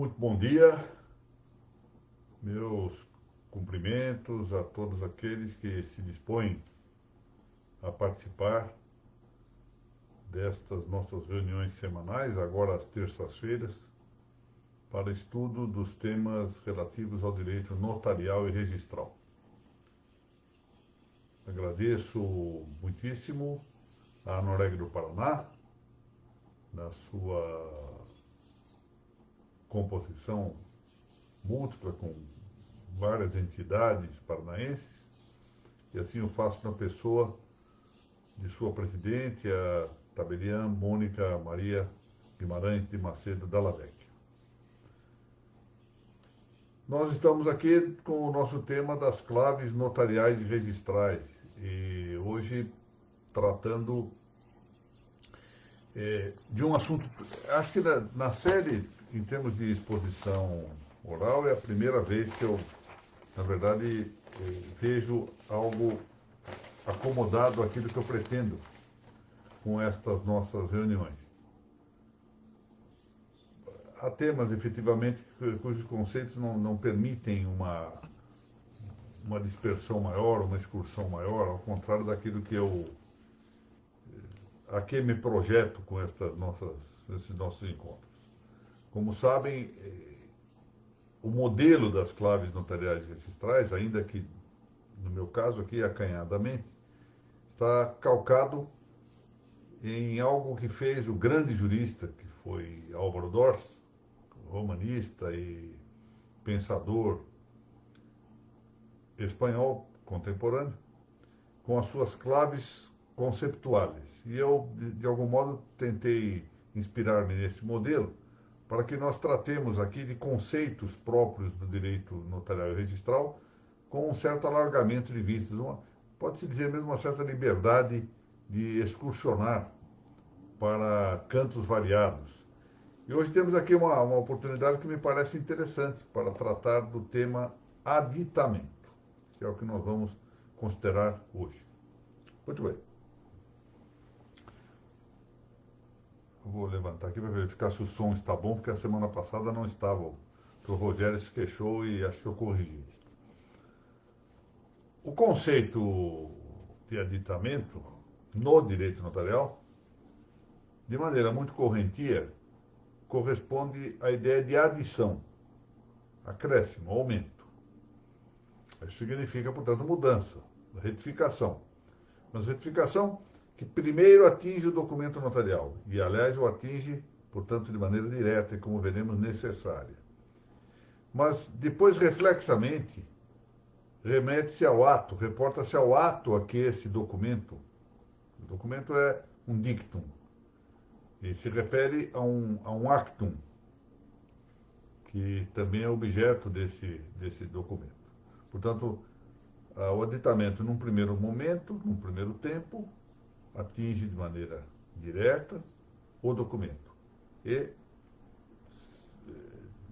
Muito bom dia, meus cumprimentos a todos aqueles que se dispõem a participar destas nossas reuniões semanais, agora às terças-feiras, para estudo dos temas relativos ao direito notarial e registral. Agradeço muitíssimo a Noreg do Paraná, na sua composição múltipla com várias entidades paranaenses, e assim o faço na pessoa de sua presidente, a tabeliã Mônica Maria Guimarães de Macedo Dalla Vecchia. Nós estamos aqui com o nosso tema das claves notariais e registrais, e hoje tratando de um assunto, acho que na série, em termos de exposição oral, é a primeira vez que eu, na verdade, vejo algo acomodado àquilo que eu pretendo com estas nossas reuniões. Há temas, efetivamente, cujos conceitos não permitem uma dispersão maior, uma excursão maior, ao contrário daquilo que a que me projeto com esses nossos encontros. Como sabem, o modelo das claves notariais e registrais, ainda que, no meu caso aqui, acanhadamente, está calcado em algo que fez o grande jurista, que foi Álvaro Dors, romanista e pensador espanhol contemporâneo, com as suas claves conceptuais. E eu, de algum modo, tentei inspirar-me nesse modelo para que nós tratemos aqui de conceitos próprios do direito notarial e registral com um certo alargamento de vistas, pode-se dizer mesmo uma certa liberdade de excursionar para cantos variados. E hoje temos aqui uma oportunidade que me parece interessante para tratar do tema aditamento, que é o que nós vamos considerar hoje. Muito bem. Eu vou levantar aqui para verificar se o som está bom, porque a semana passada não estava. O Rogério se queixou e acho que eu corrigi isso. O conceito de aditamento no direito notarial, de maneira muito correntia, corresponde à ideia de adição, acréscimo, aumento. Isso significa, portanto, mudança, retificação. Mas retificação que primeiro atinge o documento notarial, e aliás o atinge, portanto, de maneira direta e, como veremos, necessária. Mas depois, reflexamente, remete-se ao ato, reporta-se ao ato a que esse documento, o documento é um dictum, e se refere a um actum, que também é objeto desse documento. Portanto, o aditamento, num primeiro momento, num primeiro tempo, atinge de maneira direta o documento. E,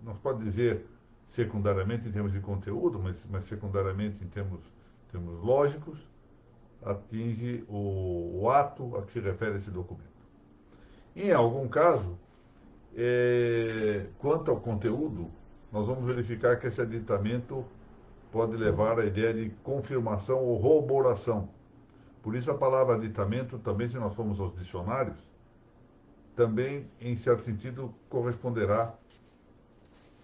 não se pode dizer secundariamente em termos de conteúdo, mas secundariamente em termos lógicos, atinge o ato a que se refere esse documento. Em algum caso, quanto ao conteúdo, nós vamos verificar que esse aditamento pode levar à ideia de confirmação ou corroboração. Por isso a palavra aditamento, também se nós formos aos dicionários, também, em certo sentido, corresponderá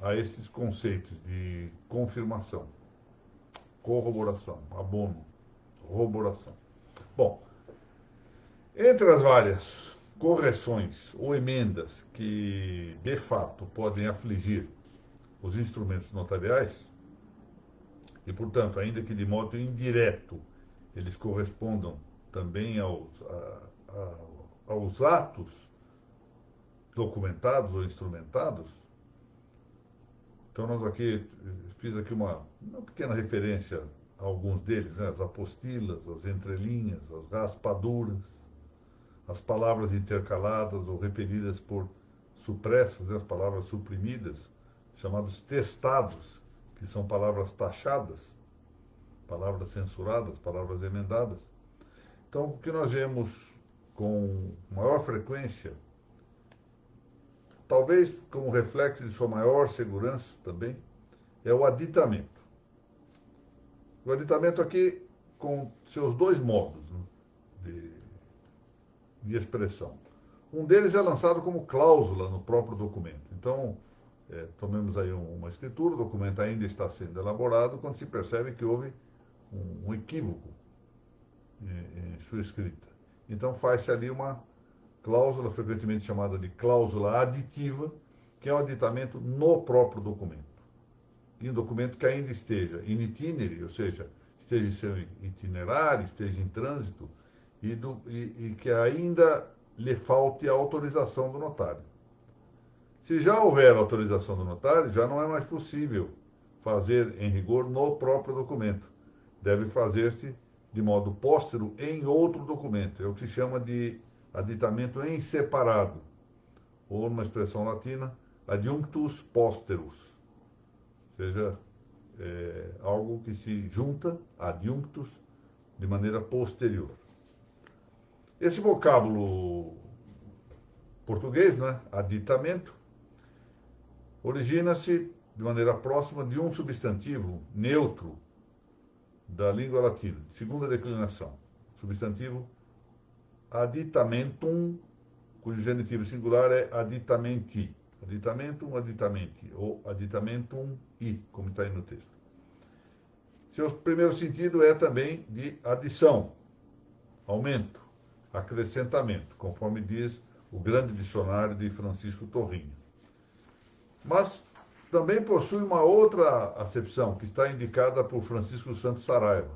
a esses conceitos de confirmação, corroboração, abono, corroboração. Bom, entre as várias correções ou emendas que, de fato, podem afligir os instrumentos notariais, e, portanto, ainda que de modo indireto eles correspondam também aos atos documentados ou instrumentados, então nós aqui, fiz aqui uma pequena referência a alguns deles, né? As apostilas, as entrelinhas, as raspaduras, as palavras intercaladas ou repelidas por supressas, né? As palavras suprimidas, chamados testados, que são palavras taxadas, palavras censuradas, palavras emendadas. Então, o que nós vemos com maior frequência talvez como reflexo de sua maior segurança também, é o aditamento. O aditamento aqui com seus dois modos, né, de expressão. Um deles é lançado como cláusula no próprio documento. Então, tomemos aí uma escritura, o documento ainda está sendo elaborado, quando se percebe que houve um equívoco em sua escrita. Então, faz-se ali uma cláusula, frequentemente chamada de cláusula aditiva, que é o aditamento no próprio documento. E um documento que ainda esteja in itinere, ou seja, esteja em seu itinerário, esteja em trânsito, e que ainda lhe falte a autorização do notário. Se já houver autorização do notário, já não é mais possível fazer, em rigor, no próprio documento. Deve fazer-se de modo póstero em outro documento. É o que se chama de aditamento em separado, ou, numa expressão latina, adjunctus posterus. Ou seja, algo que se junta, adjunctus, de maneira posterior. Esse vocábulo português, né, aditamento, origina-se de maneira próxima de um substantivo neutro da língua latina, segunda declinação. Substantivo aditamentum, cujo genitivo singular é aditamenti. Aditamentum, aditamenti, ou aditamentum i, como está aí no texto. Seu primeiro sentido é também de adição, aumento, acrescentamento, conforme diz o grande dicionário de Francisco Torrinho. Mas também possui uma outra acepção, que está indicada por Francisco Santos Saraiva.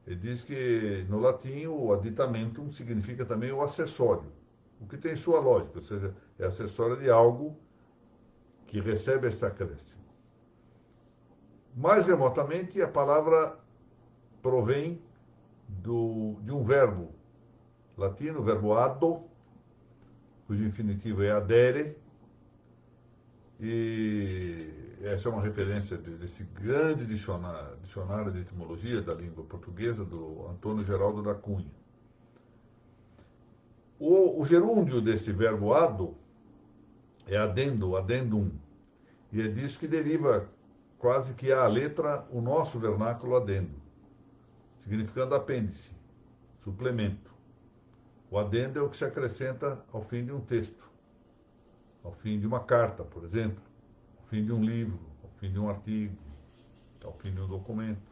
Ele diz que, no latim, o aditamentum significa também o acessório, o que tem sua lógica, ou seja, é acessório de algo que recebe este acréscimo. Mais remotamente, a palavra provém de um verbo latino, o verbo addo, cujo infinitivo é adere, e essa é uma referência desse grande dicionário de etimologia da língua portuguesa, do Antônio Geraldo da Cunha. O gerúndio desse verbo addo é adendo, adendum, e é disso que deriva quase que à letra o nosso vernáculo adendo, significando apêndice, suplemento. O adendo é o que se acrescenta ao fim de um texto, ao fim de uma carta, por exemplo, ao fim de um livro, ao fim de um artigo, ao fim de um documento.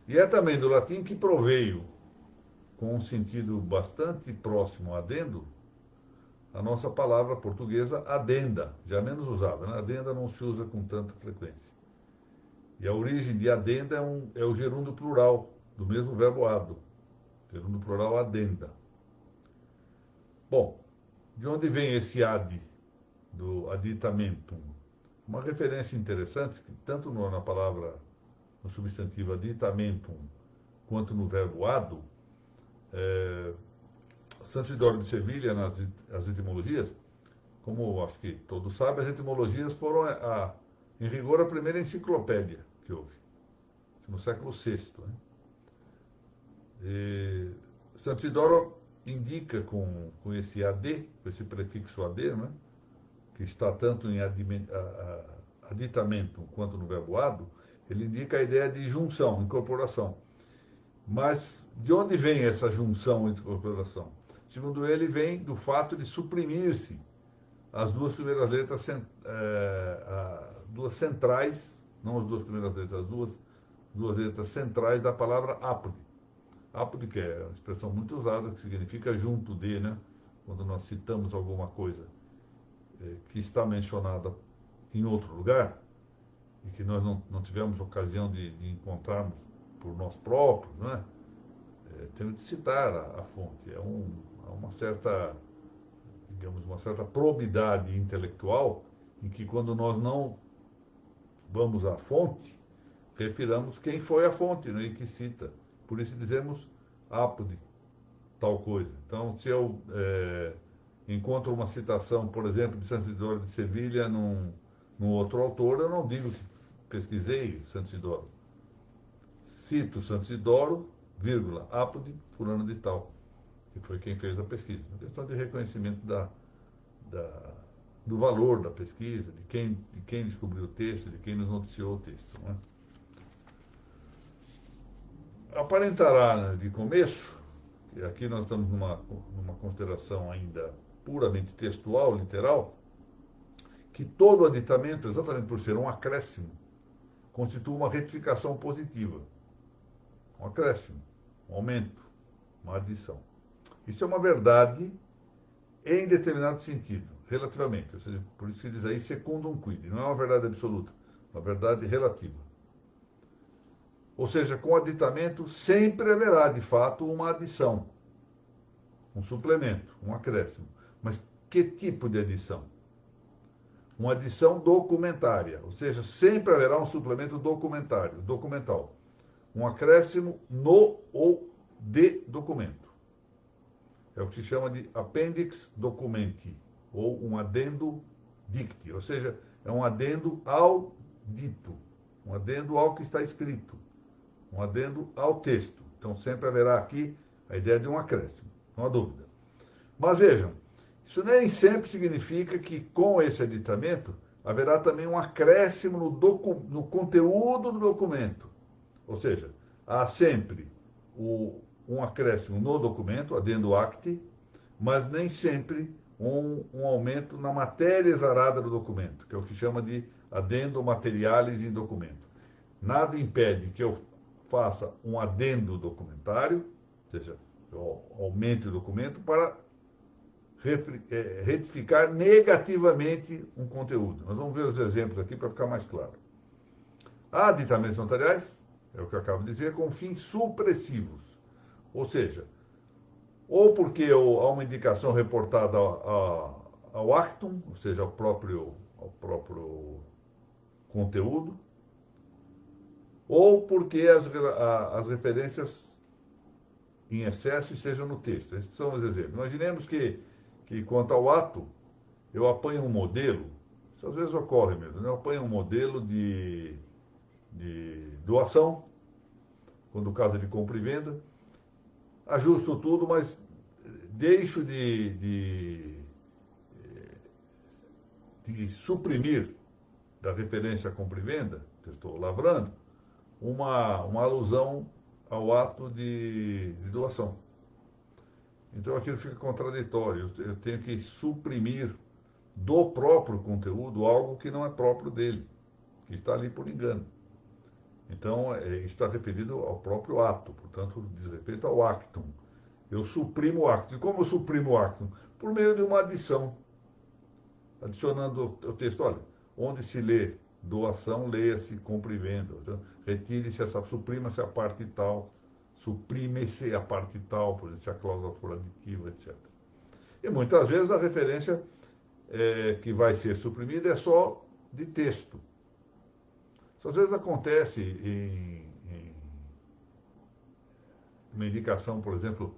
E é também do latim que proveio, com um sentido bastante próximo a adendo, a nossa palavra portuguesa adenda, já menos usada, né? Adenda não se usa com tanta frequência. E a origem de adenda é o gerúndio plural, do mesmo verbo addo. Gerúndio plural adenda. Bom, de onde vem esse ad, do aditamentum? Uma referência interessante, que tanto na palavra, no substantivo aditamentum, quanto no verbo addo, Santo Isidoro de Sevilha, nas etimologias, como acho que todos sabem, as etimologias foram, em rigor, a primeira enciclopédia que houve, no século VI. Né? E Santo Isidoro indica com esse ad, com esse prefixo ad, né, que está tanto em aditamento quanto no verbo addo, ele indica a ideia de junção, incorporação. Mas de onde vem essa junção e incorporação? Segundo ele, vem do fato de suprimir-se as duas primeiras letras, duas centrais, não as duas primeiras letras, as duas letras centrais da palavra apode. Apode, que é uma expressão muito usada, que significa junto de, né? Quando nós citamos alguma coisa que está mencionada em outro lugar, e que nós não tivemos ocasião de encontrarmos por nós próprios, né? Temos de citar a fonte. Há uma certa, digamos, uma certa probidade intelectual em que, quando nós não vamos à fonte, refiramos quem foi a fonte, né, e que cita. Por isso dizemos apode, tal coisa. Então, se eu encontro uma citação, por exemplo, de Santo Isidoro de Sevilha num outro autor, eu não digo que pesquisei Santo Isidoro. Cito Santo Isidoro, vírgula, apode, fulano de tal, que foi quem fez a pesquisa. Uma questão de reconhecimento da, do valor da pesquisa, de quem descobriu o texto, de quem nos noticiou o texto. Não é? Aparentará, né, de começo, que aqui nós estamos numa consideração ainda puramente textual, literal, que todo aditamento, exatamente por ser um acréscimo, constitui uma retificação positiva. Um acréscimo, um aumento, uma adição. Isso é uma verdade em determinado sentido, relativamente. Ou seja, por isso que diz aí secundum quid. Não é uma verdade absoluta, é uma verdade relativa. Ou seja, com aditamento sempre haverá, de fato, uma adição, um suplemento, um acréscimo. Mas que tipo de adição? Uma adição documentária, ou seja, sempre haverá um suplemento documental. Um acréscimo no ou de documento. É o que se chama de appendix documenti, ou um adendo dicti, ou seja, é um adendo ao dito, um adendo ao que está escrito, um adendo ao texto. Então sempre haverá aqui a ideia de um acréscimo, não há dúvida. Mas vejam, isso nem sempre significa que com esse aditamento haverá também um acréscimo no conteúdo do documento. Ou seja, há sempre um acréscimo no documento, adendo acti, mas nem sempre um aumento na matéria exarada do documento, que é o que chama de adendo materialis em documento. Nada impede que eu faça um adendo documentário, ou seja, eu aumente o documento para retificar negativamente um conteúdo. Nós vamos ver os exemplos aqui para ficar mais claro. Há aditamentos notariais, é o que eu acabo de dizer, com fins supressivos. Ou seja, ou porque há uma indicação reportada ao actum, ou seja, ao próprio conteúdo, ou porque as referências em excesso estejam no texto. Esses são os exemplos. Imaginemos que quanto ao ato, eu apanho um modelo, isso às vezes ocorre mesmo, né? Eu apanho um modelo de doação, quando o caso é de compra e venda, ajusto tudo, mas deixo de suprimir da referência à compra e venda, que eu estou lavrando, uma alusão ao ato de doação. Então aquilo fica contraditório. Eu tenho que suprimir do próprio conteúdo algo que não é próprio dele, que está ali por engano. Então, está referido ao próprio ato, portanto, diz respeito ao actum. Eu suprimo o actum. E como eu suprimo o actum? Por meio de uma adição. Adicionando o texto, olha, onde se lê doação, leia-se compra e venda. Então, retire-se essa, suprima-se a parte tal, suprime-se a parte tal, por exemplo, se a cláusula for aditiva, etc. E muitas vezes a referência que vai ser suprimida é só de texto. Isso às vezes acontece em uma indicação, por exemplo,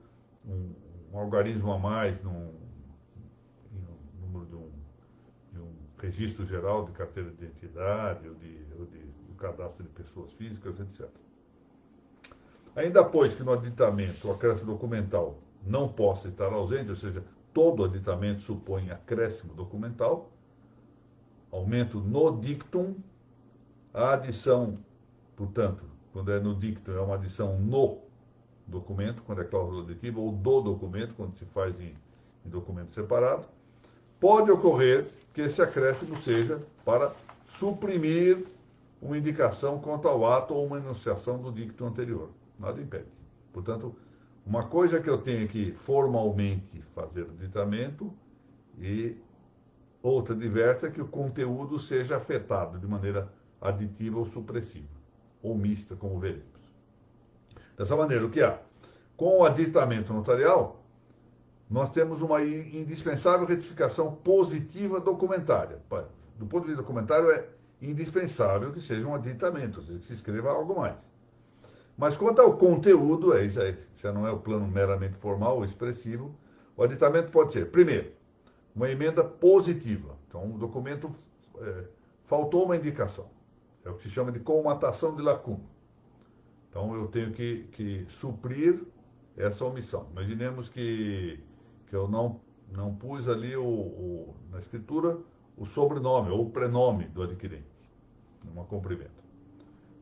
um algarismo a mais no número de um registro geral de carteira de identidade ou do cadastro de pessoas físicas, etc. Ainda pois que no aditamento o acréscimo documental não possa estar ausente, ou seja, todo aditamento supõe acréscimo documental, aumento no dictum, a adição, portanto, quando é no dictum, é uma adição no documento, quando é cláusula aditiva, ou do documento, quando se faz em documento separado. Pode ocorrer que esse acréscimo seja para suprimir uma indicação quanto ao ato ou uma enunciação do dicto anterior. Nada impede. Portanto, uma coisa que eu tenho que formalmente fazer o ditamento e outra diversa é que o conteúdo seja afetado de maneira aditiva ou supressiva, ou mista, como veremos. Dessa maneira, o que há? Com o aditamento notarial, nós temos uma indispensável retificação positiva documentária. Do ponto de vista documentário, é indispensável que seja um aditamento, ou seja, que se escreva algo mais. Mas quanto ao conteúdo, isso aí já não é o plano meramente formal ou expressivo, o aditamento pode ser, primeiro, uma emenda positiva. Então, o documento faltou uma indicação. É o que se chama de comatação de lacuna. Então, eu tenho que suprir essa omissão. Imaginemos que eu Não pus ali na escritura o sobrenome ou o prenome do adquirente, numa cumprimento.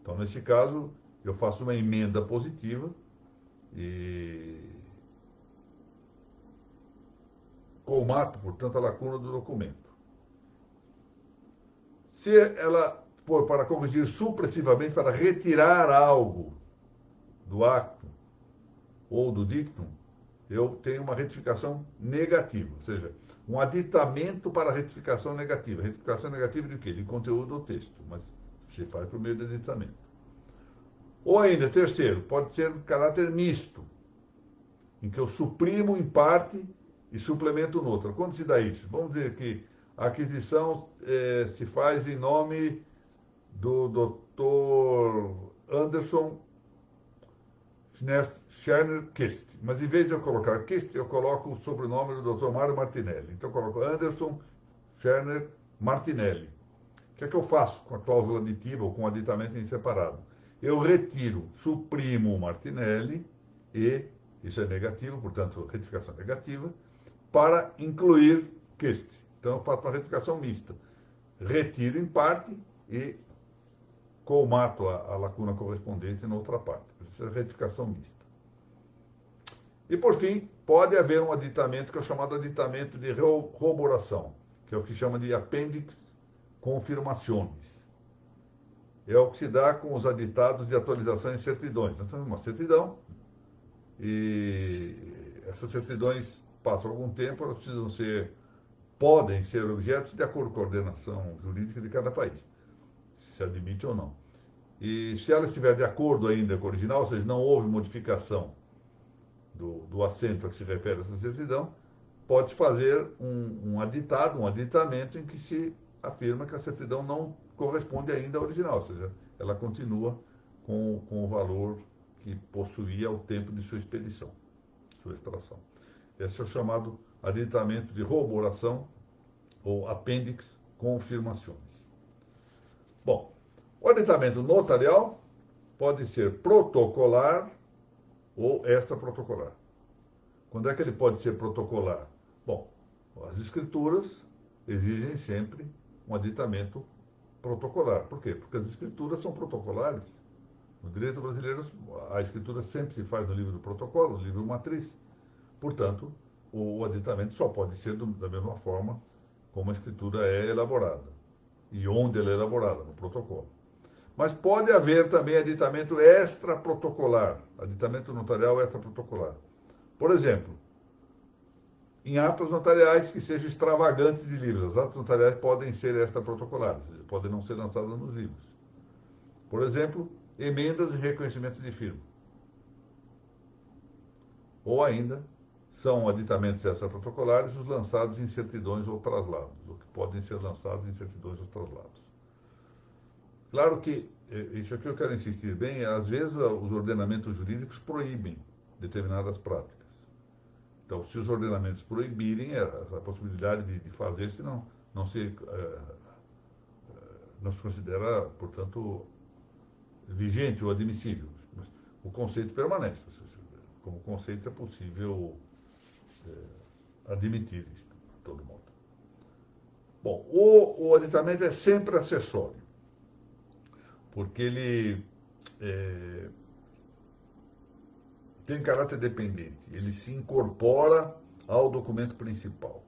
Então, nesse caso, eu faço uma emenda positiva e colmato, portanto, a lacuna do documento. Se ela for para corrigir supressivamente, para retirar algo do acto ou do dictum, eu tenho uma retificação negativa, ou seja, um aditamento para retificação negativa. Retificação negativa de quê? De conteúdo do texto, mas se faz por meio de aditamento. Ou ainda, terceiro, pode ser de caráter misto, em que eu suprimo em parte e suplemento noutra. Quando se dá isso? Vamos dizer que a aquisição se faz em nome do Dr. Anderson Scherner Kist. Mas em vez de eu colocar Kist, eu coloco o sobrenome do Dr. Mário Martinelli. Então eu coloco Anderson Scherner Martinelli. O que é que eu faço com a cláusula aditiva ou com o aditamento em separado? Eu retiro, suprimo o Martinelli e, isso é negativo, portanto, retificação negativa, para incluir Kist. Então eu faço uma retificação mista. Retiro em parte e colmato a lacuna correspondente na outra parte. Isso é retificação mista. E, por fim, pode haver um aditamento que é o chamado aditamento de corroboração, que é o que chama de appendix confirmaciones. É o que se dá com os aditados de atualização em certidões. Então, uma certidão, e essas certidões passam algum tempo, elas podem ser objetos de acordo com a ordenação jurídica de cada país, se admite ou não. E se ela estiver de acordo ainda com o original, ou seja, não houve modificação do assento a que se refere essa certidão, pode fazer um aditado, um aditamento em que se afirma que a certidão não corresponde ainda ao original, ou seja, ela continua com o valor que possuía ao tempo de sua expedição, sua extração. Esse é o chamado aditamento de corroboração ou appendix confirmações. Bom, o aditamento notarial pode ser protocolar ou extraprotocolar. Quando é que ele pode ser protocolar? Bom, as escrituras exigem sempre um aditamento protocolar. Por quê? Porque as escrituras são protocolares. No direito brasileiro, a escritura sempre se faz no livro do protocolo, no livro matriz. Portanto, o aditamento só pode ser da mesma forma como a escritura é elaborada e onde ela é elaborada, no protocolo. Mas pode haver também aditamento extraprotocolar, aditamento notarial extraprotocolar. Por exemplo, em atos notariais que sejam extravagantes de livros. As atos notariais podem ser extraprotocolares, podem não ser lançadas nos livros. Por exemplo, emendas e reconhecimentos de firma. Ou ainda, são aditamentos extraprotocolares os lançados em certidões ou traslados, ou que podem ser lançados em certidões ou traslados. Claro que, isso aqui eu quero insistir bem, às vezes os ordenamentos jurídicos proíbem determinadas práticas. Então, se os ordenamentos proibirem essa possibilidade de fazer, senão não se considera, portanto, vigente ou admissível. Mas o conceito permanece. Como conceito é possível admitir isso, de todo modo. Bom, o aditamento é sempre acessório, porque ele tem caráter dependente, ele se incorpora ao documento principal.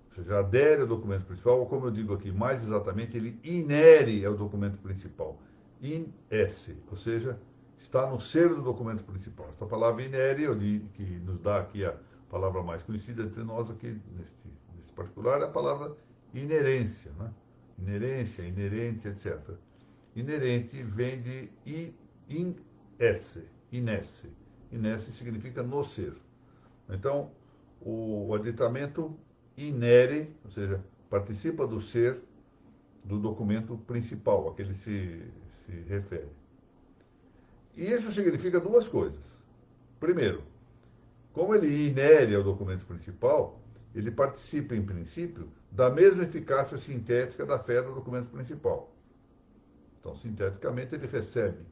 Ou seja, adere ao documento principal, ou como eu digo aqui, mais exatamente, ele inere ao documento principal. In esse, ou seja, está no ser do documento principal. Essa palavra inere, que nos dá aqui a palavra mais conhecida entre nós aqui, nesse particular, é a palavra inerência, né? Inerência, inerente, etc. Inerente vem de in esse, inesse. Inesse significa no ser. Então, o aditamento inere, ou seja, participa do ser do documento principal a que ele se refere. E isso significa duas coisas. Primeiro, como ele inere ao documento principal, ele participa, em princípio, da mesma eficácia sintética da fé do documento principal. Então, sinteticamente, ele recebe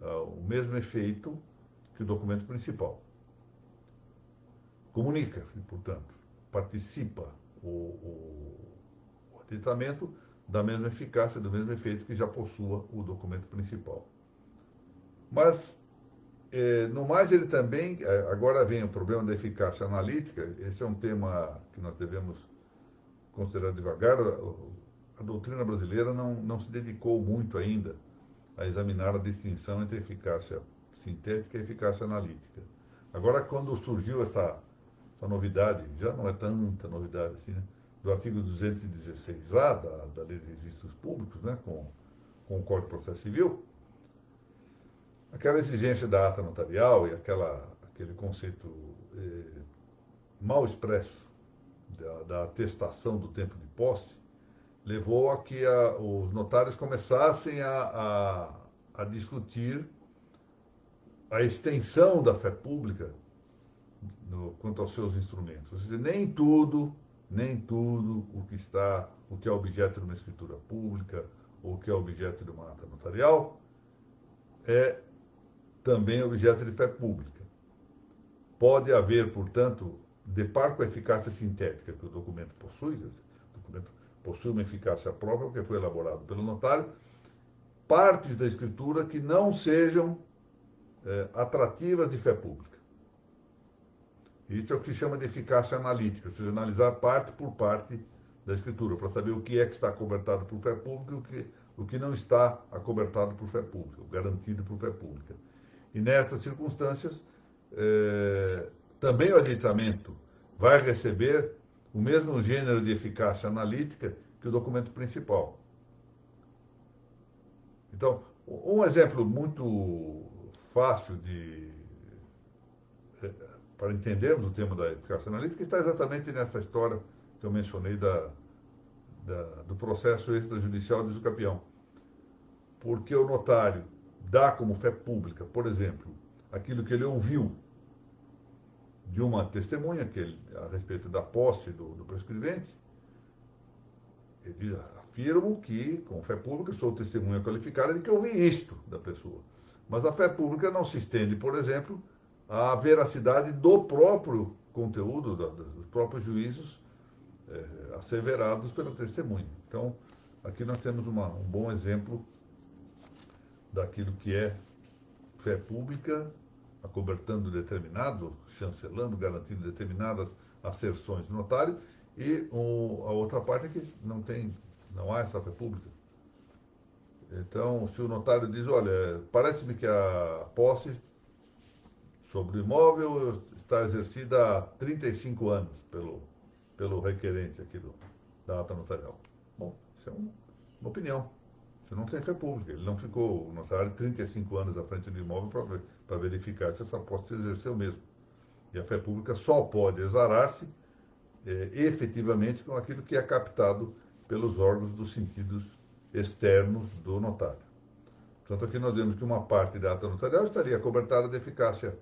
o mesmo efeito que o documento principal. Comunica-se, portanto. participa o aditamento da mesma eficácia, do mesmo efeito que já possua o documento principal. Mas, no mais, ele também, agora vem o problema da eficácia analítica, esse é um tema que nós devemos considerar devagar. A doutrina brasileira não se dedicou muito ainda a examinar a distinção entre eficácia sintética e eficácia analítica. Agora, quando surgiu essa novidade, já não é tanta novidade assim, né, do artigo 216A da Lei de Registros Públicos, né, com o Código de Processo Civil, aquela exigência da ata notarial e aquele conceito mal expresso da atestação do tempo de posse, levou a que os notários começassem a discutir a extensão da fé pública quanto aos seus instrumentos. Ou seja, nem tudo o que é objeto de uma escritura pública ou o que é objeto de uma ata notarial é também objeto de fé pública. Pode haver, portanto, de par com a eficácia sintética que o documento possui, o documento possui uma eficácia própria, porque foi elaborado pelo notário, partes da escritura que não sejam atrativas de fé pública. Isso é o que se chama de eficácia analítica, ou seja, analisar parte por parte da escritura, para saber o que é que está acobertado por fé pública e o que não está acobertado por fé pública, garantido por fé pública. E nessas circunstâncias, também o aditamento vai receber o mesmo gênero de eficácia analítica que o documento principal. Então, um exemplo muito fácil para entendermos o tema da eficácia analítica está exatamente nessa história que eu mencionei do processo extrajudicial de usucapião. Porque o notário dá como fé pública, por exemplo, aquilo que ele ouviu de uma testemunha a respeito da posse do prescrevente. Ele diz: afirmo que, com fé pública, sou testemunha qualificada de que ouvi isto da pessoa. Mas a fé pública não se estende, por exemplo, à veracidade do próprio conteúdo, dos próprios juízos asseverados pela testemunha. Então, aqui nós temos um bom exemplo daquilo que é fé pública, acobertando determinado, chancelando, garantindo determinadas asserções do notário, e a outra parte é que não há essa fé pública. Então, se o notário diz: olha, parece-me que a posse sobre o imóvel está exercida há 35 anos pelo requerente aqui da ata notarial. Bom, isso é uma opinião. Você não tem fé pública. Ele não ficou, o notário, 35 anos à frente do imóvel para verificar se essa posse se exerceu mesmo. E a fé pública só pode exarar-se efetivamente com aquilo que é captado pelos órgãos dos sentidos externos do notário. Portanto, aqui nós vemos que uma parte da ata notarial estaria cobertada de eficácia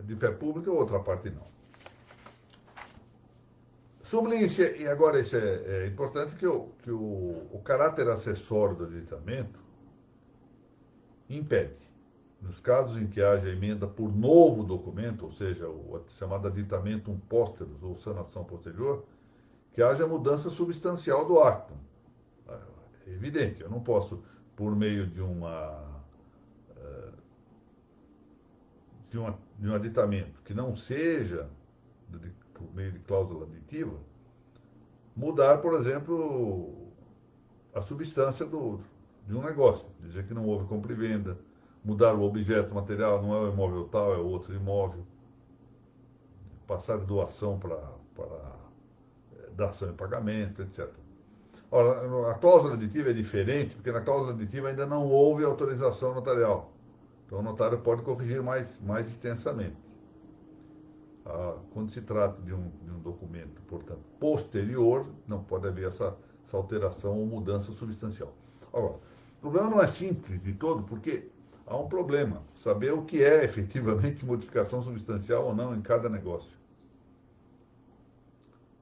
de fé pública, outra parte não. Sublinhe-se, e agora isso é importante, que o caráter acessório do aditamento impede, nos casos em que haja emenda por novo documento, ou seja, o chamado aditamento pósteros ou sanação posterior, que haja mudança substancial do acto. É evidente, eu não posso, por meio de um aditamento que não seja por meio de cláusula aditiva, mudar, por exemplo, a substância de um negócio. Dizer que não houve compra e venda, mudar o objeto material, não é o imóvel tal, é outro imóvel, passar de doação para dação em pagamento, etc. Ora, a cláusula aditiva é diferente, porque na cláusula aditiva ainda não houve autorização notarial. Então o notário pode corrigir mais extensamente. Quando se trata de um documento, portanto, posterior, não pode haver essa alteração ou mudança substancial. Agora, o problema não é simples de todo, porque há um problema, saber o que é efetivamente modificação substancial ou não em cada negócio.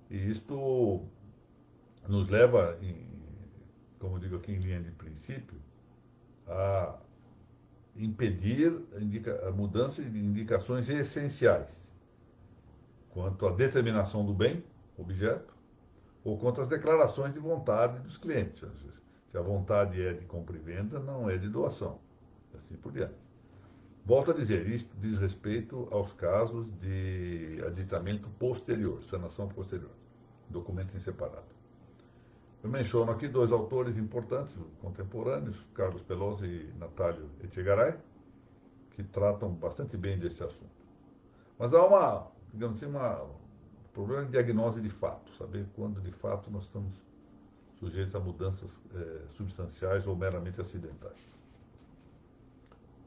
E isto nos leva, como digo aqui em linha de princípio, a impedir a mudança de indicações essenciais. quanto à determinação do bem, objeto, ou quanto às declarações de vontade dos clientes. Se a vontade é de compra e venda, não é de doação, assim por diante. Volto a dizer, isto diz respeito aos casos de aditamento posterior, sanação posterior, documento em separado. Eu menciono aqui dois autores importantes, contemporâneos, Carlos Pelosi e Natálio Etchegaray, que tratam bastante bem desse assunto. Mas há digamos assim, um problema de diagnose de fato, saber quando de fato nós estamos sujeitos a mudanças substanciais ou meramente acidentais.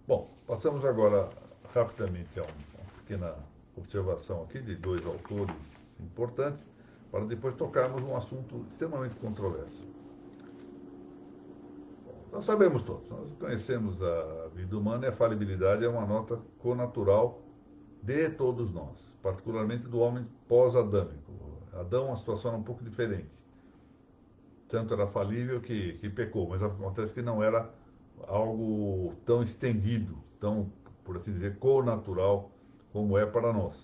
Bom, passamos agora rapidamente a uma pequena observação aqui de dois autores importantes, para depois tocarmos um assunto extremamente controverso. Bom, nós sabemos todos, nós conhecemos a vida humana e a falibilidade é uma nota connatural de todos nós, particularmente do homem pós-adâmico. Adão, a situação era um pouco diferente. Tanto era falível que pecou, mas acontece que não era algo tão estendido, tão, por assim dizer, connatural como é para nós.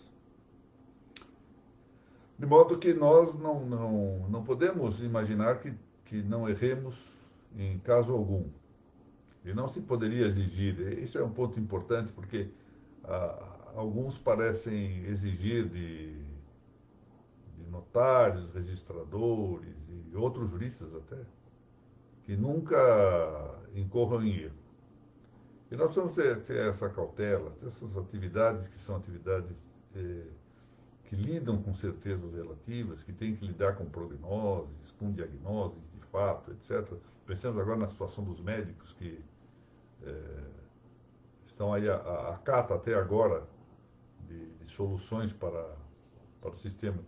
De modo que nós não podemos imaginar que não erremos em caso algum. E não se poderia exigir, isso é um ponto importante, porque alguns parecem exigir de notários, registradores e outros juristas até, que nunca incorram em erro. E nós precisamos ter essa cautela, essas atividades que são atividades que lidam com certezas relativas, que têm que lidar com prognoses, com diagnoses de fato, etc. Pensamos agora na situação dos médicos que estão aí a cata até agora de soluções para o sistema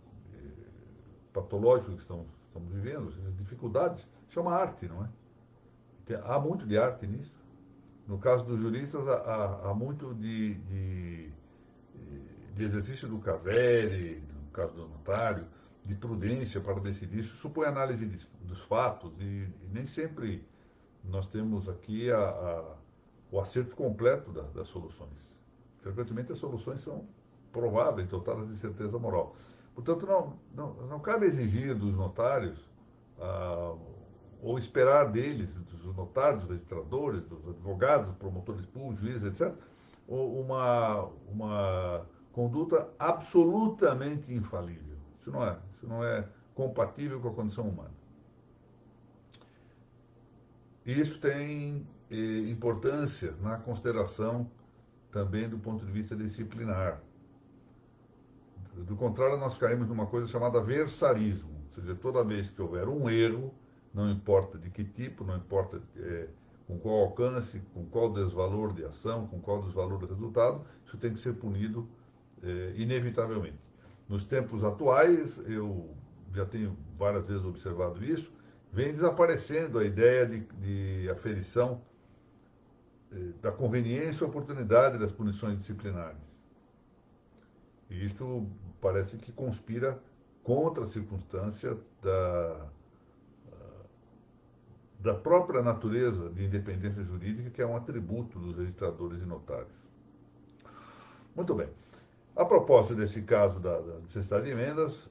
patológico que estamos vivendo, essas dificuldades, chama arte, não é? Há muito de arte nisso. No caso dos juristas, há muito de exercício do cavere, no caso do notário, de prudência para decidir. Isso supõe análise dos fatos e nem sempre nós temos aqui o acerto completo das soluções. Frequentemente as soluções são prováveis, dotadas de certeza moral. Portanto, não cabe exigir dos notários ou esperar deles, dos notários, dos registradores, dos advogados, promotores públicos, juízes, etc., uma conduta absolutamente infalível. Isso não é compatível com a condição humana. E isso tem importância na consideração também do ponto de vista disciplinar. Do contrário, nós caímos numa coisa chamada versarismo. Ou seja, toda vez que houver um erro, não importa de que tipo, não importa com qual alcance, com qual desvalor de ação, com qual desvalor de resultado, isso tem que ser punido inevitavelmente. Nos tempos atuais, eu já tenho várias vezes observado isso, vem desaparecendo a ideia de aferição da conveniência e oportunidade das punições disciplinares. E isto parece que conspira contra a circunstância da própria natureza de independência jurídica, que é um atributo dos registradores e notários. Muito bem. A propósito desse caso da necessidade de emendas,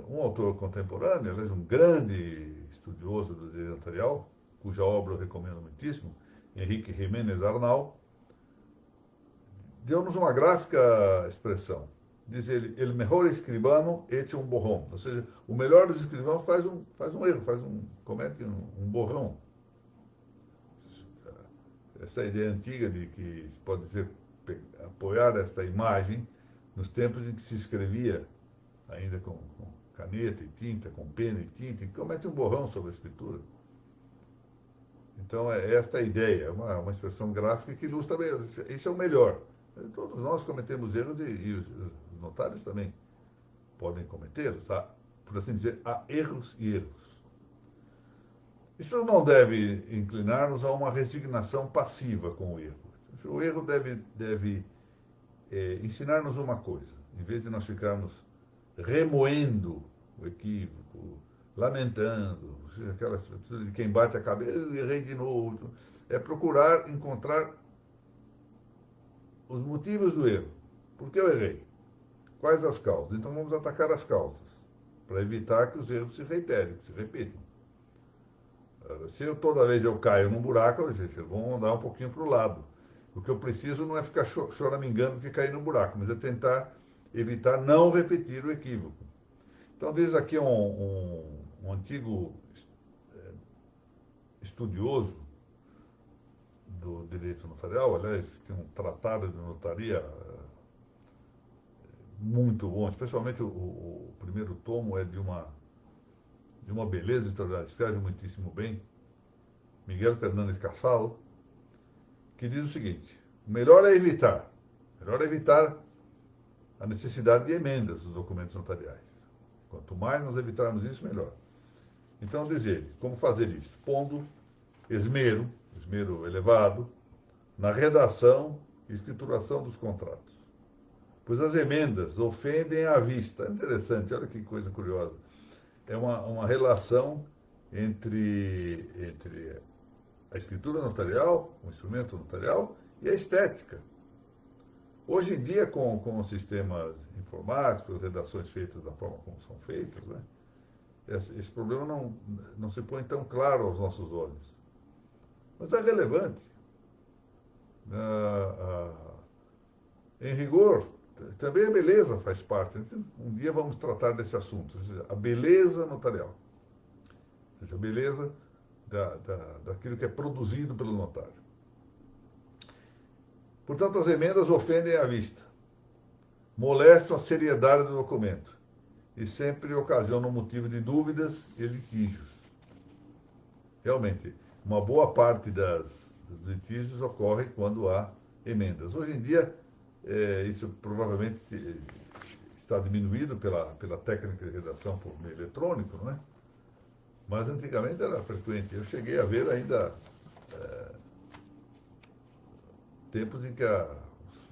um autor contemporâneo, aliás, um grande estudioso do direito notarial, cuja obra eu recomendo muitíssimo, Henrique Jiménez Arnal, deu-nos uma gráfica expressão. Diz ele, el mejor escribano echa um borrão. Ou seja, o melhor dos escrivãos faz um erro, comete um borrão. Essa ideia antiga de que se pode dizer, apoiar esta imagem nos tempos em que se escrevia ainda com caneta e tinta, com pena e tinta, e comete um borrão sobre a escritura. Então, é esta a ideia, é uma expressão gráfica que ilustra bem, isso é o melhor. Todos nós cometemos erros e os notários também podem cometê-los, por assim dizer, há erros e erros. Isso não deve inclinar-nos a uma resignação passiva com o erro. O erro deve ensinar-nos uma coisa. Em vez de nós ficarmos remoendo o equívoco, lamentando, aquela atitude de quem bate a cabeça, eu errei de novo, é procurar encontrar os motivos do erro. Por que eu errei? Quais as causas? Então vamos atacar as causas, para evitar que os erros se reiterem, que se repitam. Se toda vez eu caio num buraco, eu vou andar um pouquinho para o lado. O que eu preciso não é ficar choramingando que cair no buraco, mas é tentar evitar não repetir o equívoco. Então, diz aqui um antigo estudioso do direito notarial, aliás, tem um tratado de notaria muito bom, especialmente o primeiro tomo é de uma beleza extraordinária, escreve muitíssimo bem, Miguel Fernandes Casalo, que diz o seguinte: melhor é evitar a necessidade de emendas dos documentos notariais. Quanto mais nós evitarmos isso, melhor. Então, diz ele, como fazer isso? Pondo esmero elevado, na redação e escrituração dos contratos. Pois as emendas ofendem à vista. É interessante, olha que coisa curiosa. É uma relação entre a escritura notarial, o instrumento notarial, e a estética. Hoje em dia, com os sistemas informáticos, as redações feitas da forma como são feitas, né, esse problema não se põe tão claro aos nossos olhos. Mas é relevante. Em rigor, também a beleza faz parte. Um dia vamos tratar desse assunto, ou seja, a beleza notarial. Ou seja, a beleza daquilo que é produzido pelo notário. Portanto, as emendas ofendem a vista, molestam a seriedade do documento e sempre ocasionam motivo de dúvidas e litígios. Realmente, uma boa parte dos litígios ocorre quando há emendas. Hoje em dia, isso provavelmente está diminuído pela técnica de redação por meio eletrônico, não é? Mas antigamente era frequente. Eu cheguei a ver ainda tempos em que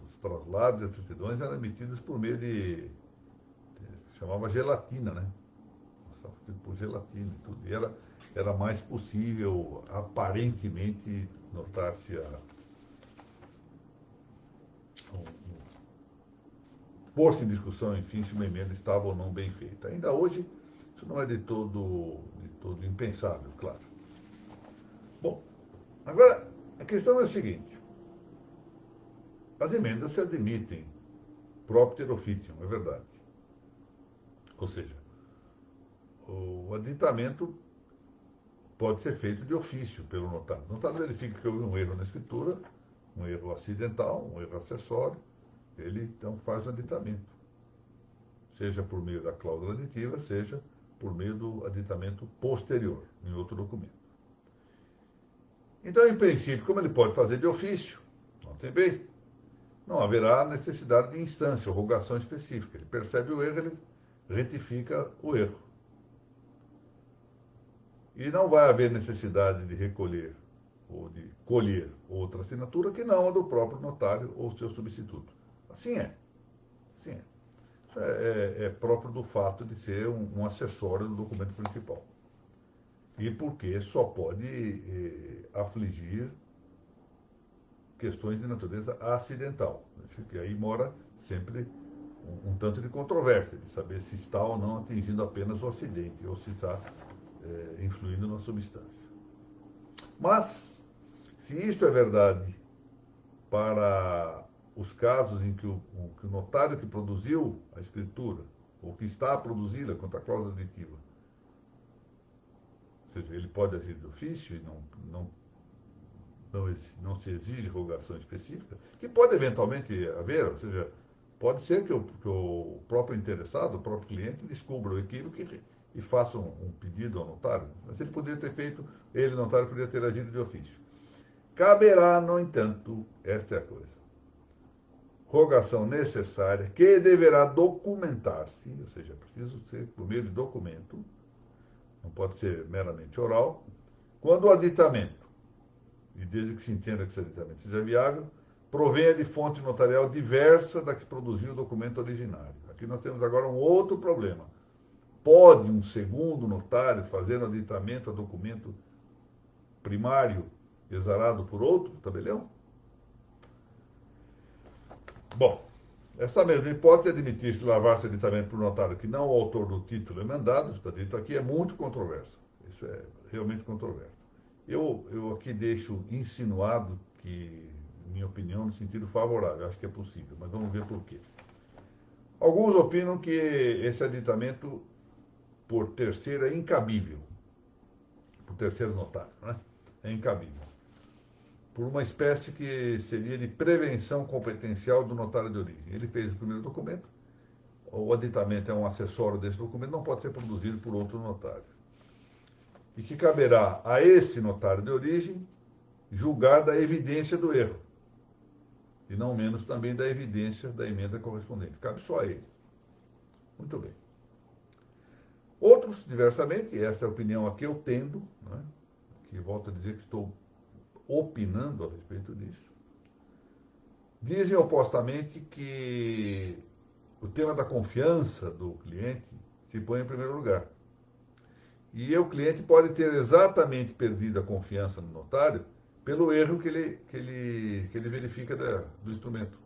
os traslados e as certidões eram emitidos por meio chamava gelatina, né? Por gelatina e tudo. E era mais possível, aparentemente, notar-se pôr-se em discussão, enfim, se uma emenda estava ou não bem feita. Ainda hoje, isso não é de todo impensável, claro. Bom, agora, a questão é a seguinte. As emendas se admitem propter officium, é verdade. Ou seja, o aditamento pode ser feito de ofício pelo notário. O notário verifica que houve um erro na escritura, um erro acidental, um erro acessório, ele então faz o aditamento. Seja por meio da cláusula aditiva, seja por meio do aditamento posterior, em outro documento. Então, em princípio, como ele pode fazer de ofício, notem bem, não haverá necessidade de instância ou rogação específica. Ele percebe o erro, ele retifica o erro. E não vai haver necessidade de recolher ou de colher outra assinatura que não a do próprio notário ou seu substituto. Assim é. Assim é. Isso é próprio do fato de ser um acessório do documento principal. E porque só pode afligir questões de natureza acidental. Que aí mora sempre um tanto de controvérsia, de saber se está ou não atingindo apenas o acidente, ou se está influindo na substância. Mas, se isto é verdade para os casos em que o notário que produziu a escritura, ou que está a produzi-la quanto à cláusula aditiva, ou seja, ele pode agir de ofício e não se exige rogação específica, que pode eventualmente haver, ou seja, pode ser que o próprio interessado, o próprio cliente, descubra o equívoco e faça um pedido ao notário. Mas ele poderia ter feito, ele, notário, poderia ter agido de ofício. Caberá, no entanto, esta é a coisa, rogação necessária que deverá documentar-se, ou seja, preciso ser por meio de documento, não pode ser meramente oral, quando o aditamento, e desde que se entenda que esse aditamento seja viável, provenha de fonte notarial diversa da que produziu o documento originário. Aqui nós temos agora um outro problema. Pode um segundo notário fazer um aditamento a documento primário exarado por outro tabelião? Bom, Esta mesma hipótese de admitir-se lavar-se aditamento por notário que não o autor do título emendado, está dito aqui, é muito controverso. Isso é realmente controverso. Eu aqui deixo insinuado que, minha opinião, no sentido favorável, acho que é possível, mas vamos ver por quê. Alguns opinam que esse aditamento por terceiro é incabível, por terceiro notário, né? É incabível. Por uma espécie que seria de prevenção competencial do notário de origem. Ele fez o primeiro documento, o aditamento é um acessório desse documento, não pode ser produzido por outro notário. E que caberá a esse notário de origem julgar da evidência do erro, e não menos também da evidência da emenda correspondente. Cabe só a ele. Muito bem. Outros, diversamente, esta é a opinião a que eu tendo, né, que volto a dizer que estou opinando a respeito disso, dizem opostamente que o tema da confiança do cliente se põe em primeiro lugar. E o cliente pode ter exatamente perdido a confiança no notário pelo erro que ele verifica do instrumento.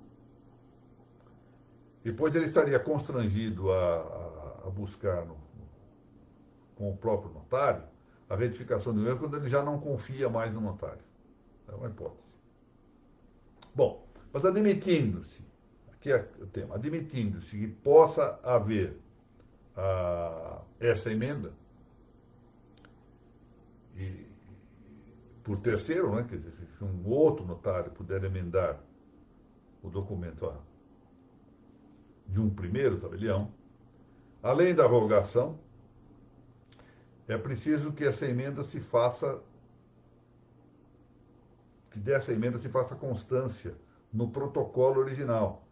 Depois ele estaria constrangido a buscar com o próprio notário a retificação do erro quando ele já não confia mais no notário. É uma hipótese. Bom, mas admitindo-se, aqui é o tema, admitindo-se que possa haver essa emenda, e por terceiro, né, quer dizer, se um outro notário puder emendar o documento de um primeiro tabelião, além da rogação, é preciso que essa emenda se faça, que dessa emenda se faça constância no protocolo original.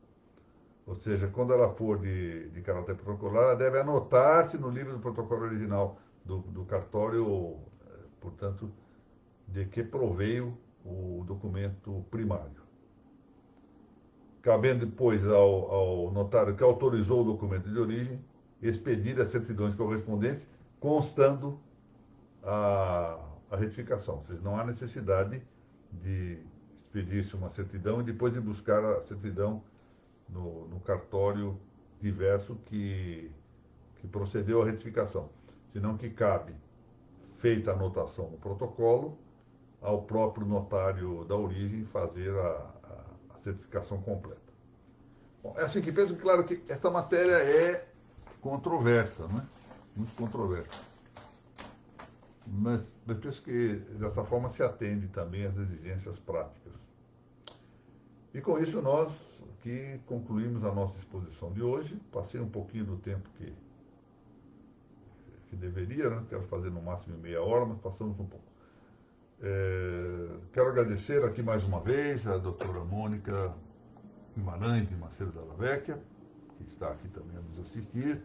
Ou seja, quando ela for de caráter protocolar, ela deve anotar-se no livro do protocolo original do cartório, portanto, de que proveio o documento primário. Cabendo depois ao notário que autorizou o documento de origem expedir as certidões correspondentes, constando a retificação. Ou seja, não há necessidade de expedir-se uma certidão e depois de buscar a certidão no cartório diverso que procedeu à retificação. Senão que cabe, feita a anotação no protocolo, ao próprio notário da origem fazer a certificação completa. Bom, é assim que penso, claro que esta matéria é controversa, não é? Muito controversa. Mas eu penso que, dessa forma, se atende também às exigências práticas. E com isso nós aqui concluímos a nossa exposição de hoje. Passei um pouquinho do tempo que deveria, né? Quero fazer no máximo em meia hora, mas passamos um pouco. Quero agradecer aqui mais uma vez a doutora Mônica Guimarães de Macedo Della Vecchia, que está aqui também a nos assistir,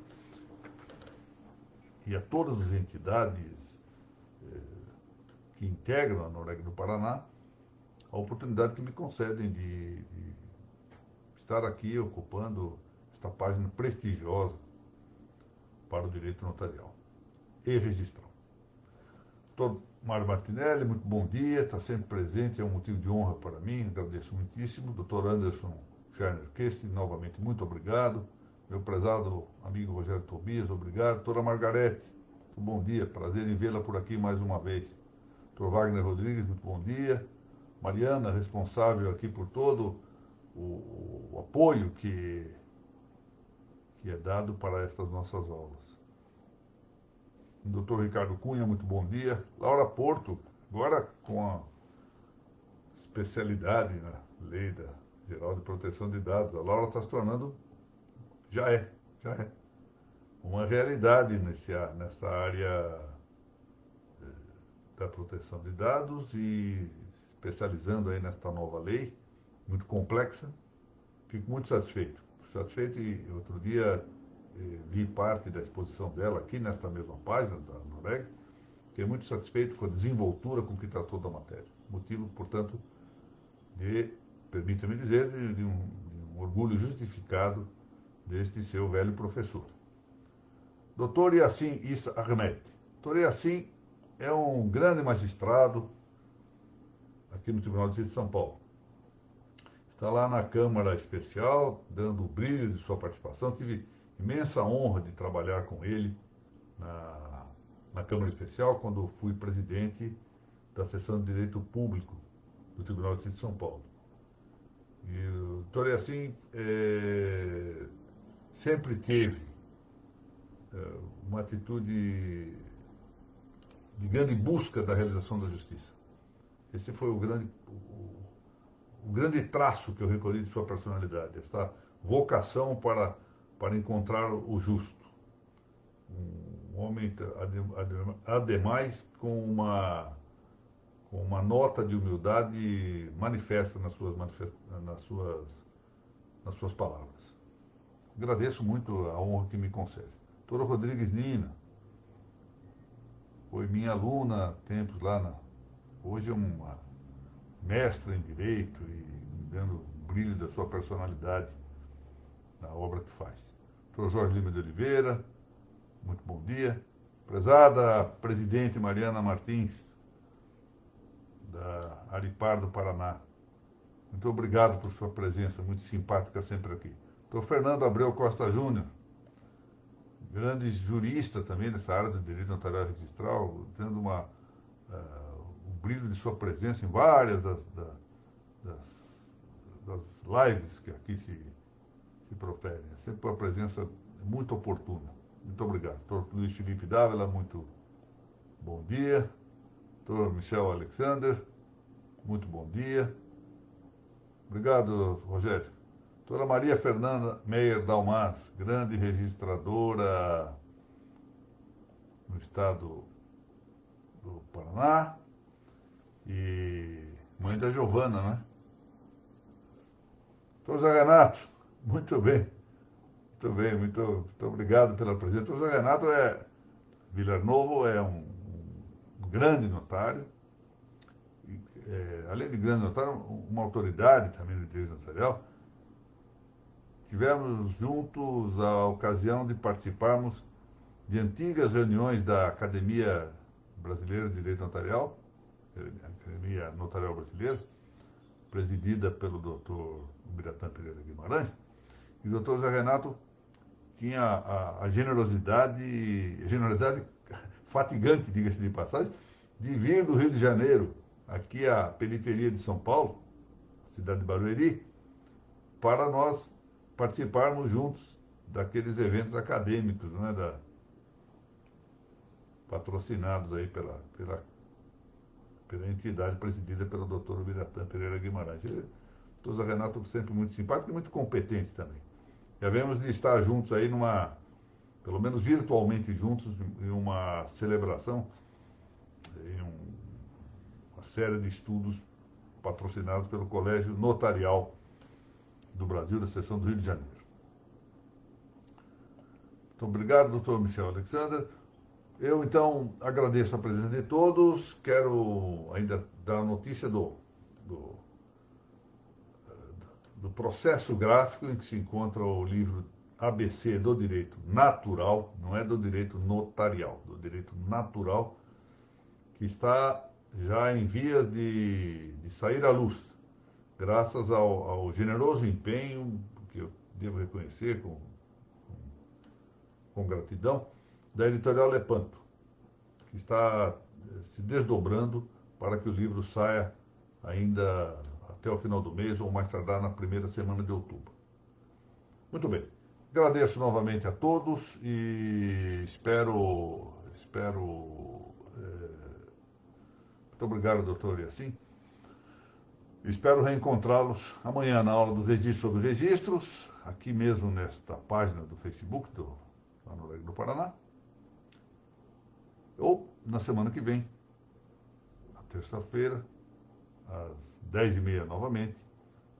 e a todas as entidades que integram a Noreg do Paraná, a oportunidade que me concedem de estar aqui ocupando esta página prestigiosa para o direito notarial e registral. Doutor Mário Martinelli, muito bom dia, está sempre presente, é um motivo de honra para mim, agradeço muitíssimo. Doutor Anderson Scherner Keste, novamente, muito obrigado. Meu prezado amigo Rogério Tobias, obrigado. Doutora Margarete, muito bom dia, prazer em vê-la por aqui mais uma vez. Doutor Wagner Rodrigues, muito bom dia. Mariana, responsável aqui por todo o apoio que é dado para estas nossas aulas. Doutor Ricardo Cunha, muito bom dia. Laura Porto, agora com a especialidade na Lei Geral de Proteção de Dados, a Laura está se tornando, já é, uma realidade nesta área da proteção de dados e especializando aí nesta nova lei, muito complexa. Fico muito satisfeito. E outro dia vi parte da exposição dela aqui nesta mesma página da Noreg. Fiquei muito satisfeito com a desenvoltura com que tratou da matéria. Motivo, portanto, permita-me dizer, de um orgulho justificado deste seu velho professor. Doutor Yassin Issa Ahmed. Doutor Yassin é um grande magistrado aqui no Tribunal de Justiça de São Paulo. está lá na Câmara Especial, dando o brilho de sua participação. Tive imensa honra de trabalhar com ele na Câmara Especial, quando fui presidente da Seção de Direito Público do Tribunal de Justiça de São Paulo. E o doutor Yassin sempre teve uma atitude de grande busca da realização da justiça. Esse foi o grande traço que eu recolhi de sua personalidade, essa vocação para encontrar o justo. Um homem, ademais, com uma nota de humildade manifesta nas suas palavras. Agradeço muito a honra que me concede. Doutora Rodrigues Nina foi minha aluna tempos lá hoje é uma mestra em Direito e dando o brilho da sua personalidade na obra que faz. Doutor Jorge Lima de Oliveira, muito bom dia. Prezada presidente Mariana Martins, da Aripar do Paraná, muito obrigado por sua presença, muito simpática sempre aqui. Doutor Fernando Abreu Costa Júnior, grande jurista também nessa área do direito notarial registral, tendo o brilho de sua presença em várias das lives que aqui se proferem. É sempre uma presença muito oportuna. Muito obrigado. Doutor Luiz Felipe Dávila, muito bom dia. Doutor Michel Alexander, muito bom dia. Obrigado, Rogério. Doutora Maria Fernanda Meyer Dalmas, grande registradora no estado do Paraná e mãe da Giovana, né? Doutor Zé Renato, muito bem. Muito bem, muito obrigado pela presença. Doutor Zé Renato Vilar Novo é um grande notário, além de grande notário, uma autoridade também do direito notarial. Tivemos juntos a ocasião de participarmos de antigas reuniões da Academia Brasileira de Direito Notarial, Academia Notarial Brasileira, presidida pelo doutor Ubiratã Pereira Guimarães, e o doutor Zé Renato tinha a generosidade fatigante, diga-se de passagem, de vir do Rio de Janeiro, aqui à periferia de São Paulo, cidade de Barueri, para nós participarmos juntos daqueles eventos acadêmicos, né, patrocinados aí pela entidade presidida pelo doutor Ubiratã Pereira Guimarães. O doutor Zé Renato sempre muito simpático e muito competente também. E havemos de estar juntos aí pelo menos virtualmente juntos, em uma celebração, em uma série de estudos patrocinados pelo Colégio Notarial do Brasil, da seção do Rio de Janeiro. Então, obrigado, doutor Michel Alexander. Eu, então, agradeço a presença de todos. Quero ainda dar a notícia do processo gráfico em que se encontra o livro ABC do Direito Natural, não é do Direito Notarial, do Direito Natural, que está já em vias de sair à luz, graças ao generoso empenho, que eu devo reconhecer com gratidão, da editorial Lepanto, que está se desdobrando para que o livro saia ainda até o final do mês ou mais tardar na primeira semana de outubro. Muito bem. Agradeço novamente a todos e espero muito obrigado, doutor Yassin. Espero reencontrá-los amanhã na aula do registro sobre registros, aqui mesmo nesta página do Facebook, lá no Alegre do Paraná, ou na semana que vem, na terça-feira, às 10h30 novamente,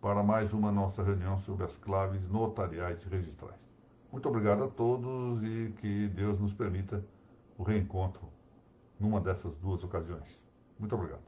para mais uma nossa reunião sobre as claves notariais e registrais. Muito obrigado a todos e que Deus nos permita o reencontro numa dessas duas ocasiões. Muito obrigado.